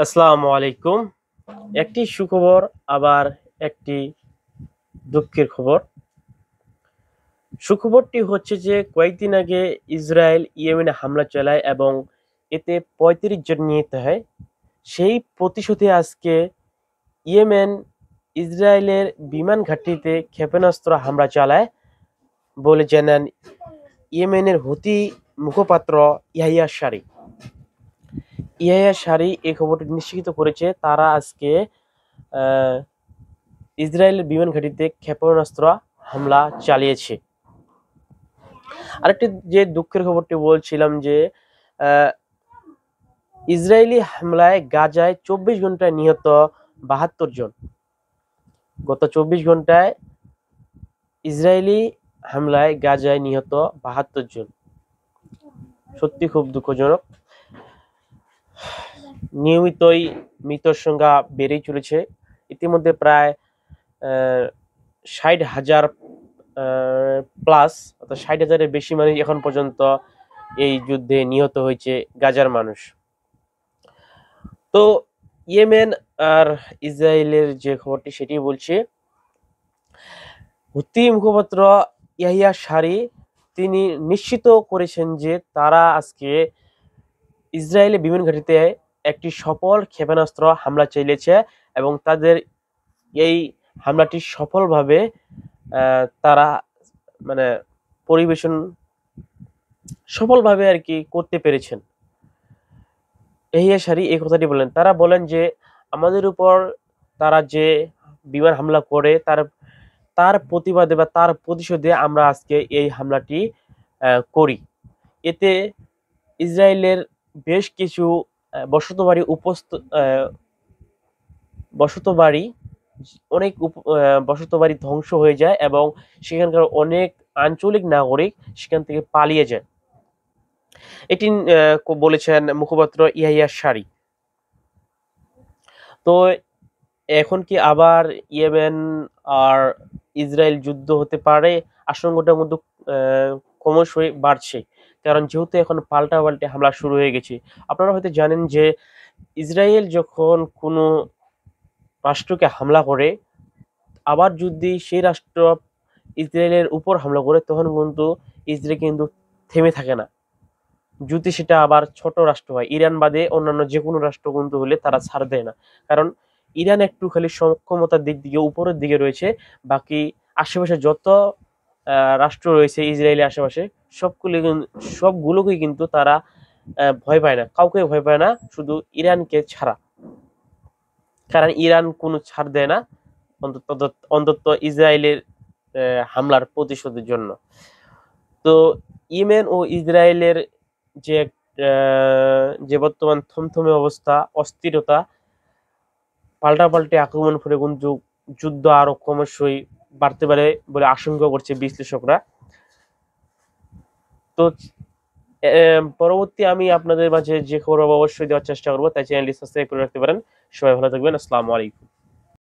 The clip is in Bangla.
আসসালামু আলাইকুম। একটি সুখবর আবার একটি দুঃখের খবর। সুখবরটি হচ্ছে যে কয়েকদিন আগে ইসরায়েল ইয়েমেনে হামলা চালায় এবং এতে ৩৫ জন নিহত হয়। সেই প্রতিশোধে আজকে ইয়েমেন ইসরায়েলের বিমান ঘাঁটিতে ক্ষেপণাস্ত্র হামলা চালায় বলে জানান ইয়েমেনের হুতি মুখপাত্র ইয়াহিয়া সারি। ইয়াহিয়া সারি এই খবরটি নিশ্চিত করেছে তারা আজকে আহ, ইসরায়েলের বিমান ঘাঁটিতে ক্ষেপণাস্ত্র হামলা চালিয়েছে। আরেকটি যে দুঃখের খবরটি বলছিলাম যে আহ, ইসরায়েলি হামলায় গাজায় ২৪ ঘন্টায় নিহত ৭২ জন। গত ২৪ ঘন্টায় ইসরায়েলি হামলায় গাজায় নিহত ৭২ জন। সত্যি খুব দুঃখজনক। নিয়মিতই মৃতের সংখ্যা বেড়েই চলেছে। ইতিমধ্যে প্রায় ৬০,০০০ প্লাস, অর্থাৎ ৬০,০০০-এর বেশি মানুষ এখন পর্যন্ত এই যুদ্ধে নিহত হয়েছে গাজার মানুষ। তো ইয়েমেন আর ইসরায়েলের যে খবরটি সেটি বলছে, হুতি মুখপাত্র ইয়াহিয়া সারি তিনি নিশ্চিত করেছেন যে তারা আজকে ইসরায়েলের বিমান ঘাঁটিতে একটি সফল ক্ষেপণাস্ত্র হামলা চালিয়েছে এবং তাদের এই হামলাটি সফলভাবে তারা মানে পরিবেশন সফলভাবে আর কি করতে পেরেছেন। ইয়াহিয়া সারি এই কথাটি বলেন। তারা বলেন যে আমাদের উপর তারা যে বিমান হামলা করে তার প্রতিবাদে বা তার প্রতিশোধে আমরা আজকে এই হামলাটি করি। এতে ইসরায়েলের বেশ কিছু বসতবাড়ি বসতবাড়ি অনেক বসতবাড়ি ধ্বংস হয়ে যায় এবং সেখানকার অনেক আঞ্চলিক নাগরিক সেখান থেকে পালিয়ে যায়। এটি বলেছেন মুখপাত্র ইয়াহিয়া সারি। তো এখন কি আবার ইয়েমেন আর ইসরায়েল যুদ্ধ হতে পারে? আশঙ্কাটা কিন্তু ক্রমশই বাড়ছে। কারণ যেহেতু এখন পাল্টাপাল্টি হামলা শুরু হয়ে গেছে। আপনারা হয়তো জানেন যে ইসরায়েল যখন কোনো রাষ্ট্রকে হামলা করে, আবার যদি সেই রাষ্ট্র ইসরায়েলের উপর হামলা করে, তখন কিন্তু ইসরায়েল কিন্তু থেমে থাকে না। যদি সেটা আবার ছোট রাষ্ট্র হয়, ইরান বাদে অন্যান্য যে কোনো রাষ্ট্র কিন্তু হলে তারা ছাড় দেয় না। কারণ ইরান একটু খালি সক্ষমতার দিক দিয়ে উপরের দিকে রয়েছে, বাকি আশেপাশে যত রাষ্ট্র রয়েছে ইসরায়েলের আশেপাশে সবগুলোকেই কিন্তু তারা ভয় পায় না, কাউকে ভয় পায় না, শুধু ইরানকে ছাড়া। কারণ ইরান কোনো ছাড় দেয় না অন্তত ইসরায়েলের হামলার প্রতিশোধের জন্য। তো ইয়েমেন ও ইসরায়েলের যে যে বর্তমান থমথমে অবস্থা, অস্থিরতা, পাল্টাপাল্টি আক্রমণ করে কিন্তু যুদ্ধ আরো ক্রমশই বাড়তে পারে বলে আশঙ্কা করছে বিশ্লেষকরা। তো পরবর্তী আমি আপনাদের মাঝে যে খবর অবশ্যই দেওয়ার চেষ্টা করবো, তাই চ্যানেলটি সাবস্ক্রাইব করে রাখতে পারেন। সবাই ভালো থাকবেন। আসসালামু আলাইকুম।